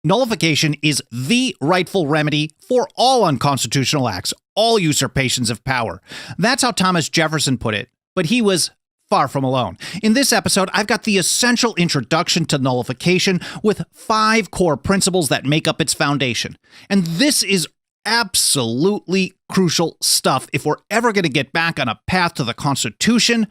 Nullification is the rightful remedy for all unconstitutional acts, all usurpations of power. That's how Thomas Jefferson put it, but he was far from alone. In this episode, I've got the essential introduction to nullification with 5 core principles that make up its foundation. And this is absolutely crucial stuff if we're ever going to get back on a path to the Constitution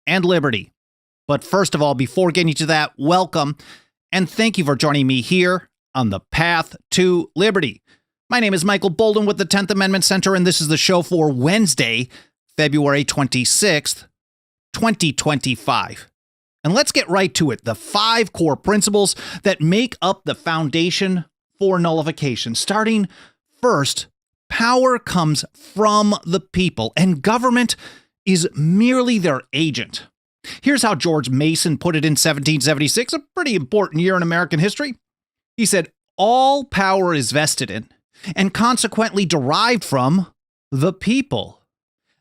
and liberty. But first of all, before getting to that, welcome and thank you for joining me here on the path to liberty. My name is Michael Bolden with the 10th Amendment Center, and this is the show for Wednesday, February 26th, 2025. And let's get right to it. The 5 core principles that make up the foundation for nullification. Starting first, power comes from the people, and government is merely their agent. Here's how George Mason put it in 1776, a pretty important year in American history. He said, all power is vested in, and consequently derived from, the people.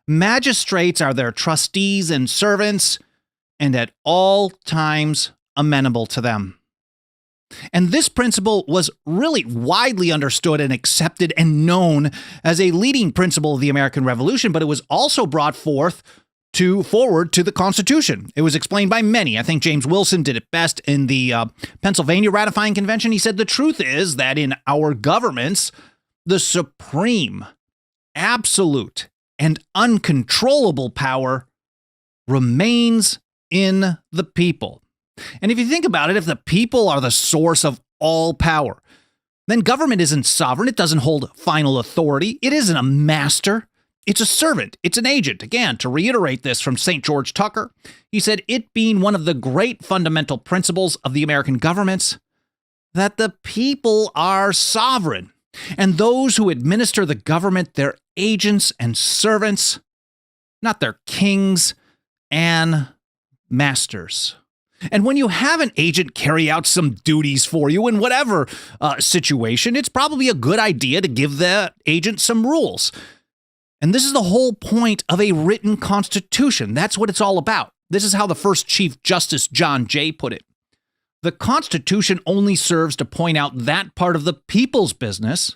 Magistrates are their trustees and servants, and at all times amenable to them. And this principle was really widely understood and accepted and known as a leading principle of the American Revolution, but it was also brought forward to the Constitution. It was explained by many. I think James Wilson did it best in the Pennsylvania Ratifying Convention. He said the truth is that in our governments, the supreme, absolute, and uncontrollable power remains in the people. And if you think about it, if the people are the source of all power, then government isn't sovereign. It doesn't hold final authority. It isn't a master. It's a servant. It's an agent. Again, to reiterate this from St. George Tucker, he said, it being one of the great fundamental principles of the American governments that the people are sovereign, and those who administer the government, their agents and servants, not their kings and masters. And when you have an agent carry out some duties for you in whatever situation, it's probably a good idea to give that agent some rules. And this is the whole point of a written constitution. That's what it's all about. This is how the first Chief Justice John Jay put it. The Constitution only serves to point out that part of the people's business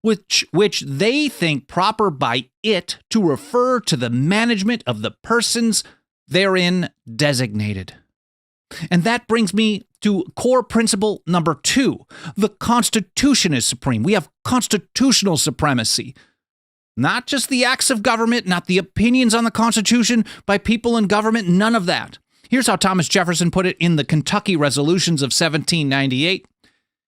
which they think proper by it to refer to the management of the persons therein designated. And that brings me to core principle number 2. The Constitution is supreme. We have constitutional supremacy. Not just the acts of government, not the opinions on the Constitution by people in government, none of that. Here's how Thomas Jefferson put it in the Kentucky Resolutions of 1798.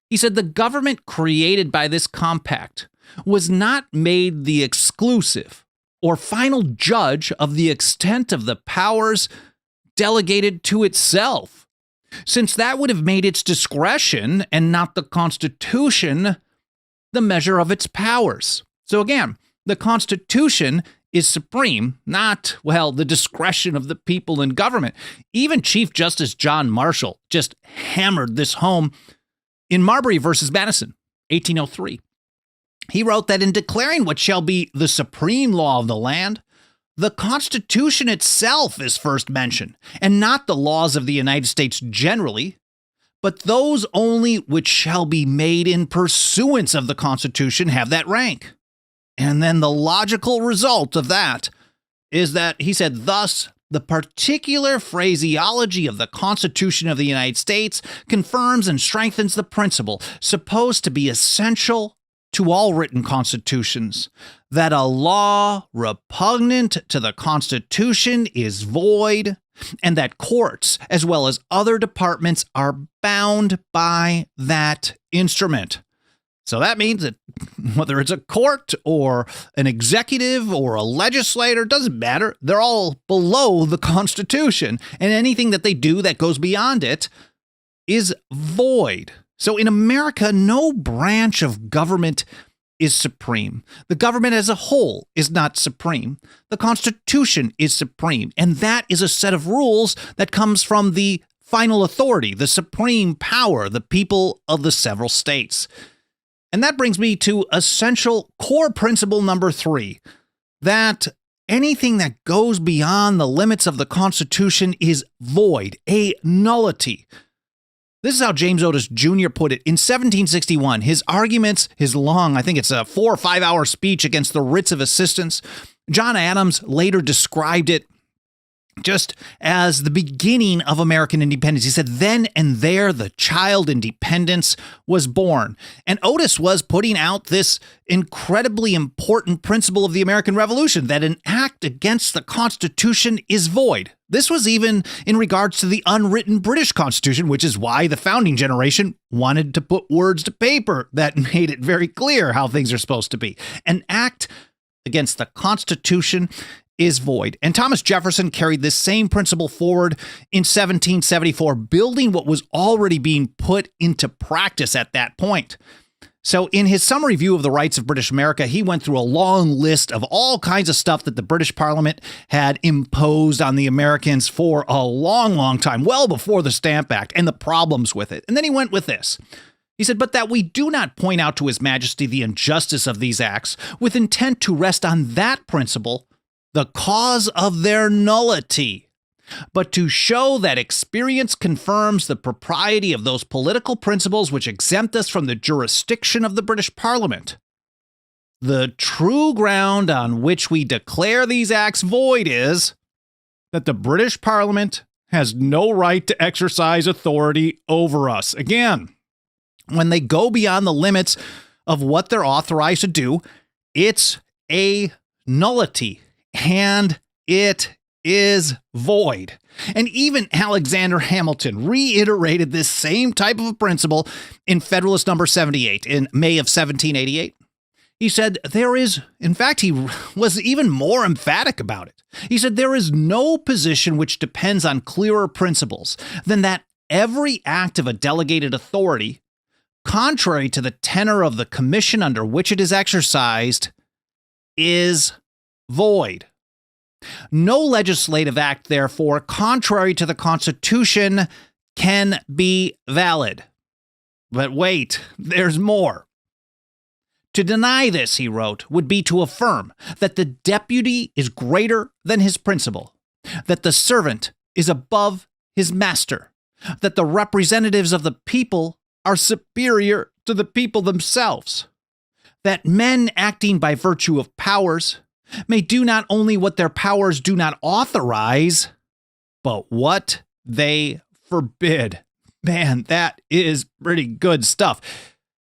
He said, the government created by this compact was not made the exclusive or final judge of the extent of the powers delegated to itself, since that would have made its discretion and not the Constitution the measure of its powers. So again, the Constitution is supreme, not, the discretion of the people in government. Even Chief Justice John Marshall just hammered this home in Marbury versus Madison, 1803. He wrote that in declaring what shall be the supreme law of the land, the Constitution itself is first mentioned, and not the laws of the United States generally, but those only which shall be made in pursuance of the Constitution have that rank. And then the logical result of that is that, he said, thus, the particular phraseology of the Constitution of the United States confirms and strengthens the principle supposed to be essential to all written constitutions, that a law repugnant to the Constitution is void, and that courts, as well as other departments, are bound by that instrument. So that means that whether it's a court or an executive or a legislator, doesn't matter. They're all below the Constitution, and anything that they do that goes beyond it is void. So in America, no branch of government is supreme. The government as a whole is not supreme. The Constitution is supreme, and that is a set of rules that comes from the final authority, the supreme power, the people of the several states. And that brings me to essential core principle number 3, that anything that goes beyond the limits of the Constitution is void, a nullity. This is how James Otis Jr. put it in 1761. His arguments, his long, I think it's a 4 or 5 hour speech against the writs of assistance. John Adams later described it just as the beginning of American independence. He said, then and there the child independence was born. And Otis was putting out this incredibly important principle of the American Revolution, that an act against the Constitution is void. This was even in regards to the unwritten British Constitution, which is why the founding generation wanted to put words to paper that made it very clear how things are supposed to be. An act against the Constitution is void. And Thomas Jefferson carried this same principle forward in 1774, building what was already being put into practice at that point. So in his summary view of the rights of British America, he went through a long list of all kinds of stuff that the British Parliament had imposed on the Americans for a long, long time, well before the Stamp Act, and the problems with it. And then he went with this. He said, but that we do not point out to His Majesty the injustice of these acts with intent to rest on that principle, the cause of their nullity, but to show that experience confirms the propriety of those political principles which exempt us from the jurisdiction of the British Parliament. The true ground on which we declare these acts void is that the British Parliament has no right to exercise authority over us. Again, when they go beyond the limits of what they're authorized to do, it's a nullity. And it is void. And even Alexander Hamilton reiterated this same type of a principle in Federalist number 78 in May of 1788. He said there is, in fact, he was even more emphatic about it. He said there is no position which depends on clearer principles than that every act of a delegated authority, contrary to the tenor of the commission under which it is exercised, is void. No legislative act, therefore, contrary to the Constitution, can be valid. But wait, there's more. To deny this, he wrote, would be to affirm that the deputy is greater than his principal, that the servant is above his master, that the representatives of the people are superior to the people themselves, that men acting by virtue of powers may do not only what their powers do not authorize, but what they forbid. Man, that is pretty good stuff.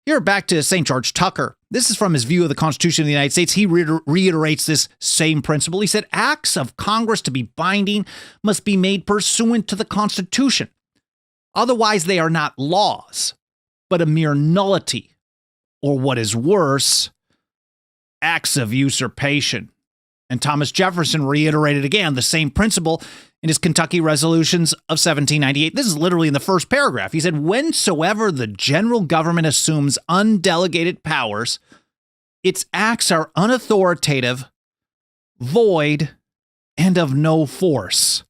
Here, back to St. George Tucker. This is from his view of the Constitution of the United States. He reiterates this same principle. He said, acts of Congress to be binding must be made pursuant to the Constitution. Otherwise, they are not laws, but a mere nullity, or what is worse, acts of usurpation. And Thomas Jefferson reiterated again the same principle in his Kentucky Resolutions of 1798. This is literally in the first paragraph. He said, whensoever the general government assumes undelegated powers, its acts are unauthoritative, void, and of no force.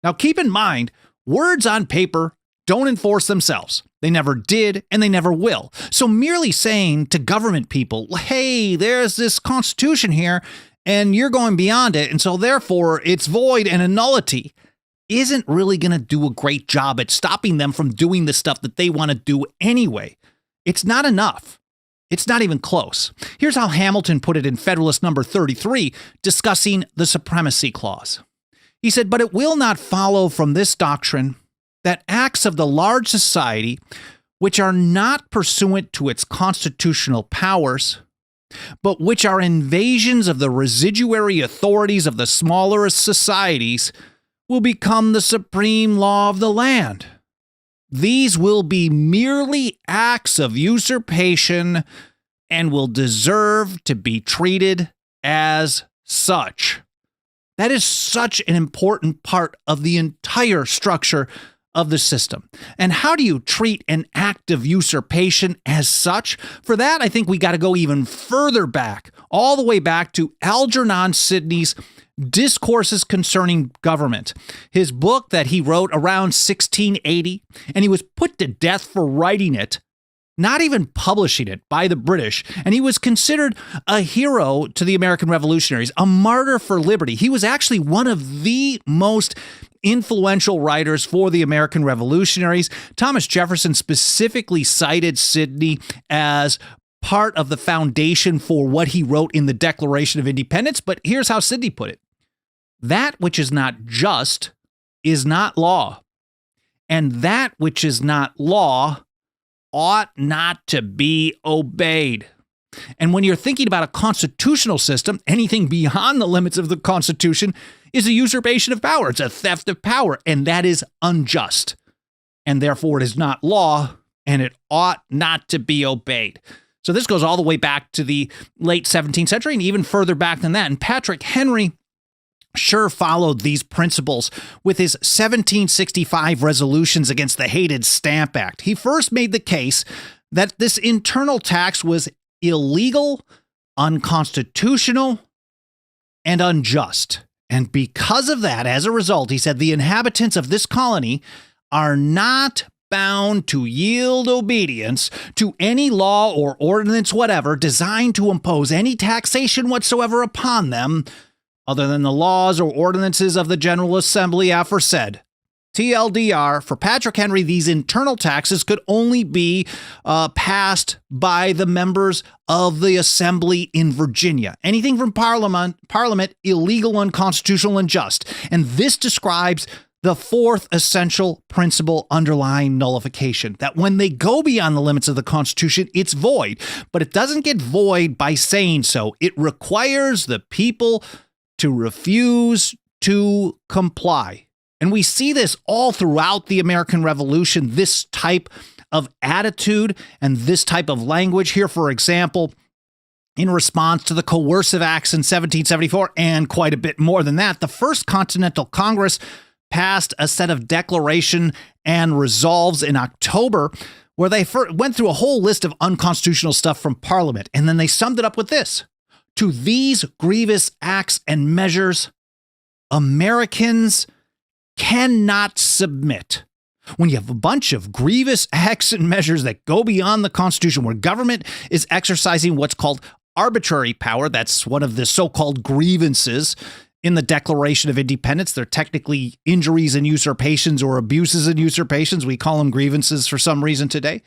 Now keep in mind, words on paper don't enforce themselves. They never did, and they never will. So merely saying to government people, hey, there's this Constitution here, and you're going beyond it, and so therefore it's void and a nullity, isn't really going to do a great job at stopping them from doing the stuff that they want to do anyway. It's not enough. It's not even close. Here's how Hamilton put it in Federalist number 33, discussing the Supremacy Clause. He said, but it will not follow from this doctrine that acts of the large society, which are not pursuant to its constitutional powers, but which are invasions of the residuary authorities of the smaller societies, will become the supreme law of the land. These will be merely acts of usurpation and will deserve to be treated as such. That is such an important part of the entire structure of the system. And how do you treat an act of usurpation as such? For that, I think we got to go even further back, all the way back to Algernon Sidney's Discourses Concerning Government, his book that he wrote around 1680, and he was put to death for writing it not even publishing it by the British. And he was considered a hero to the American revolutionaries, a martyr for liberty. He was actually one of the most influential writers for the American revolutionaries. Thomas Jefferson specifically cited Sidney as part of the foundation for what he wrote in the Declaration of Independence. But here's how Sidney put it. That which is not just is not law, and that which is not law ought not to be obeyed. And when you're thinking about a constitutional system, anything beyond the limits of the Constitution is a usurpation of power. It's a theft of power, and that is unjust. And therefore, it is not law, and it ought not to be obeyed. So this goes all the way back to the late 17th century and even further back than that. And Patrick Henry sure followed these principles with his 1765 resolutions against the hated Stamp Act. He first made the case that this internal tax was illegal, unconstitutional, and unjust. And because of that, as a result, he said the inhabitants of this colony are not bound to yield obedience to any law or ordinance whatever designed to impose any taxation whatsoever upon them, other than the laws or ordinances of the General Assembly aforesaid. TLDR, for Patrick Henry, these internal taxes could only be passed by the members of the Assembly in Virginia. Anything from Parliament, illegal, unconstitutional, unjust. And this describes the fourth essential principle underlying nullification, that when they go beyond the limits of the Constitution, it's void. But it doesn't get void by saying so. It requires the people to refuse to comply. And we see this all throughout the American Revolution, this type of attitude and this type of language here, for example, in response to the coercive acts in 1774 and quite a bit more than that. The First Continental Congress passed a set of declaration and resolves in October where they went through a whole list of unconstitutional stuff from Parliament. And then they summed it up with this. To these grievous acts and measures, Americans cannot submit. When you have a bunch of grievous acts and measures that go beyond the Constitution, where government is exercising what's called arbitrary power, that's one of the so-called grievances in the Declaration of Independence. They're technically injuries and usurpations or abuses and usurpations. We call them grievances for some reason today.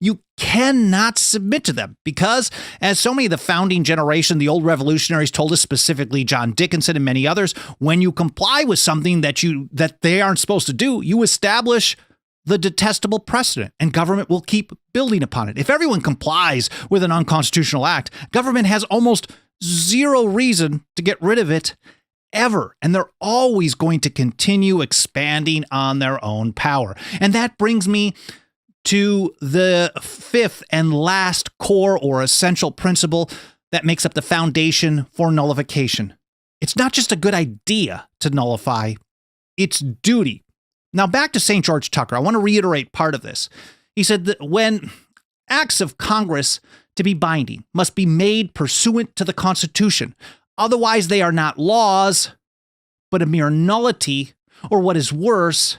You cannot submit to them because, as so many of the founding generation, the old revolutionaries told us, specifically John Dickinson and many others, when you comply with something that they aren't supposed to do, you establish the detestable precedent, and government will keep building upon it. If everyone complies with an unconstitutional act, government has almost zero reason to get rid of it ever, and they're always going to continue expanding on their own power. And that brings me to the fifth and last core or essential principle that makes up the foundation for nullification. It's not just a good idea to nullify, it's duty. Now back to St. George Tucker. I want to reiterate part of this. He said that when acts of Congress to be binding must be made pursuant to the Constitution. Otherwise, they are not laws, but a mere nullity, or what is worse,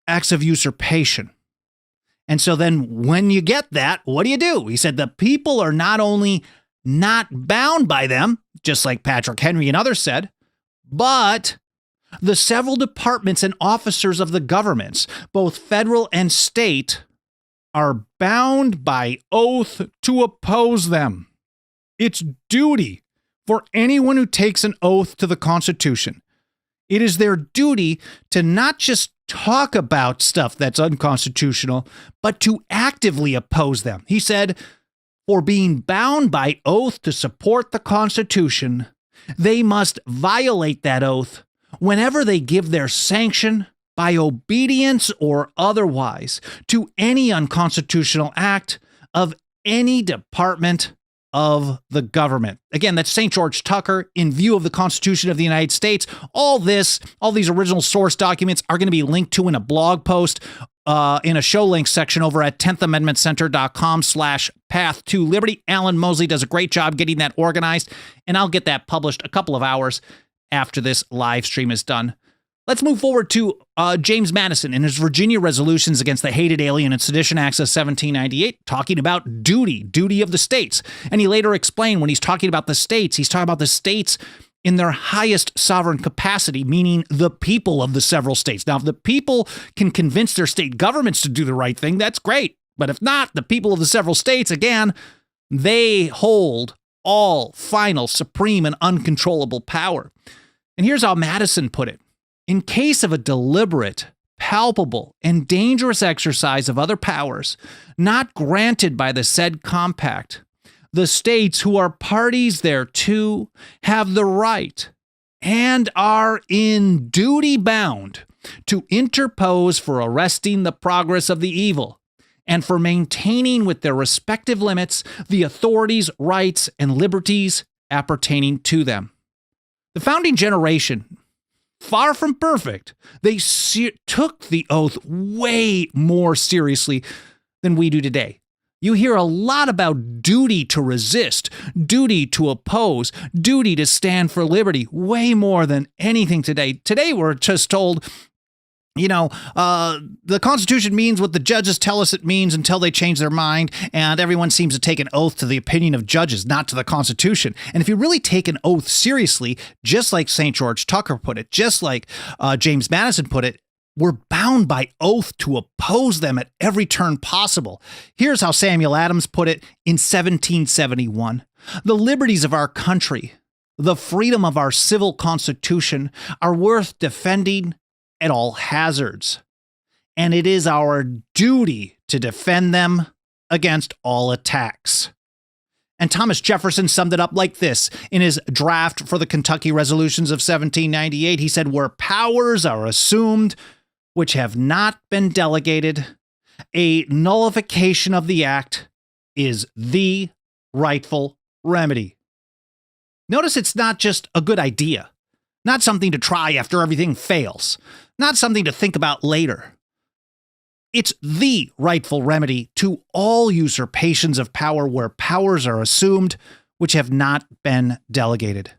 acts of usurpation. And so then when you get that, what do? He said the people are not only not bound by them, just like Patrick Henry and others said, but the several departments and officers of the governments, both federal and state, are bound by oath to oppose them. It's duty for anyone who takes an oath to the Constitution. It is their duty to not just talk about stuff that's unconstitutional, but to actively oppose them. He said, for being bound by oath to support the Constitution, they must violate that oath whenever they give their sanction by obedience or otherwise to any unconstitutional act of any department of the government. Again, that's St. George Tucker in view of the Constitution of the United States. All these original source documents are going to be linked to in a blog post in a show links section over at 10thamendmentcenter.com/path to liberty. Alan Mosley does a great job getting that organized, and I'll get that published a couple of hours after this live stream is done. Let's move forward to James Madison in his Virginia resolutions against the Hated Alien and Sedition Acts of 1798, talking about duty of the states. And he later explained when he's talking about the states, he's talking about the states in their highest sovereign capacity, meaning the people of the several states. Now, if the people can convince their state governments to do the right thing, that's great. But if not, the people of the several states, again, they hold all final, supreme, and uncontrollable power. And here's how Madison put it. In case of a deliberate, palpable, and dangerous exercise of other powers not granted by the said compact, the states who are parties thereto have the right and are in duty bound to interpose for arresting the progress of the evil and for maintaining with their respective limits the authorities, rights, and liberties appertaining to them. The founding generation, far from perfect, they took the oath way more seriously than we do today. You hear a lot about duty to resist, duty to oppose, duty to stand for liberty, way more than anything today. Today, we're just told, the Constitution means what the judges tell us it means until they change their mind, and everyone seems to take an oath to the opinion of judges, not to the Constitution. And if you really take an oath seriously, just like St. George Tucker put it, just like James Madison put it, we're bound by oath to oppose them at every turn possible. Here's how Samuel Adams put it in 1771. The liberties of our country, the freedom of our civil constitution are worth defending at all hazards, and it is our duty to defend them against all attacks. And Thomas Jefferson summed it up like this in his draft for the Kentucky Resolutions of 1798. He said, where powers are assumed which have not been delegated, a nullification of the act is the rightful remedy. Notice it's not just a good idea, not something to try after everything fails, not something to think about later. It's the rightful remedy to all usurpations of power where powers are assumed which have not been delegated.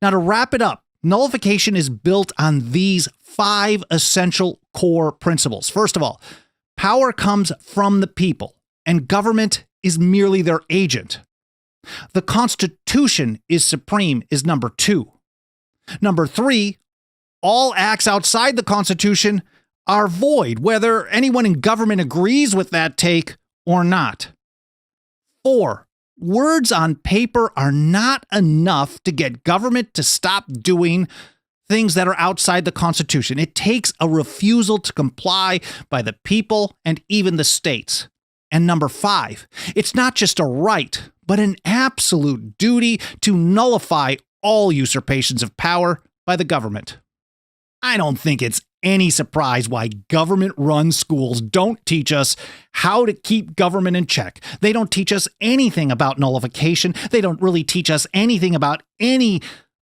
Now, to wrap it up, nullification is built on these 5 essential core principles. First of all, power comes from the people, and government is merely their agent. The Constitution is supreme is number 2. Number 3, all acts outside the Constitution are void, whether anyone in government agrees with that take or not. 4, words on paper are not enough to get government to stop doing things that are outside the Constitution. It takes a refusal to comply by the people and even the states. And number 5, it's not just a right, but an absolute duty to nullify all usurpations of power by the government. I don't think it's any surprise why government-run schools don't teach us how to keep government in check. They don't teach us anything about nullification. They don't really teach us anything about any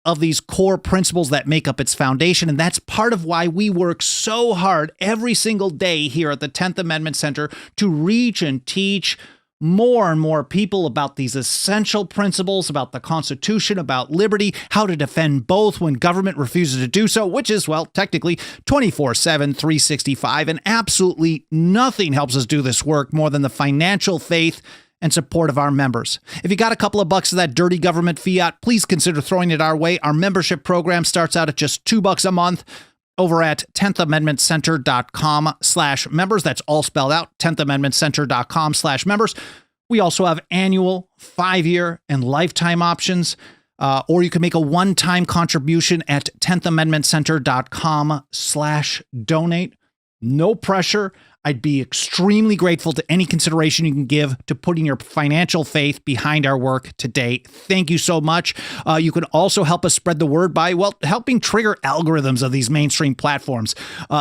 of these core principles that make up its foundation. And that's part of why we work so hard every single day here at the 10th Amendment Center to reach and teach more and more people about these essential principles, about the Constitution, about liberty, how to defend both when government refuses to do so, which is, well, technically 24/7, 365, and absolutely nothing helps us do this work more than the financial faith and support of our members. If you got a couple of bucks of that dirty government fiat, please consider throwing it our way. Our membership program starts out at just $2 a month over at 10thamendmentcenter.com/members. That's all spelled out, 10thamendmentcenter.com/members. We also have annual, 5-year, and lifetime options, or you can make a one-time contribution at 10thamendmentcenter.com/donate. No pressure. I'd be extremely grateful to any consideration you can give to putting your financial faith behind our work today. Thank you so much. You can also help us spread the word by, well, helping trigger algorithms of these mainstream platforms,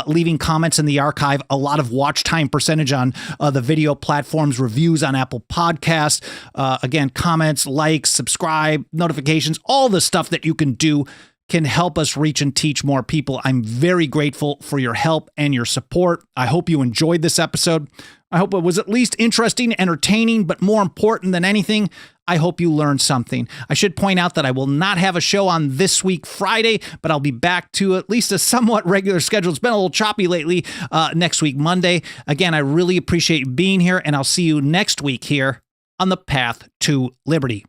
leaving comments in the archive, a lot of watch time percentage on the video platforms, reviews on Apple Podcasts, again, comments, likes, subscribe, notifications, all the stuff that you can do can help us reach and teach more people. I'm very grateful for your help and your support. I hope you enjoyed this episode. I hope it was at least interesting, entertaining, but more important than anything, I hope you learned something. I should point out that I will not have a show on this week, Friday, but I'll be back to at least a somewhat regular schedule. It's been a little choppy lately. Next week, Monday. Again, I really appreciate being here, and I'll see you next week here on the Path to Liberty.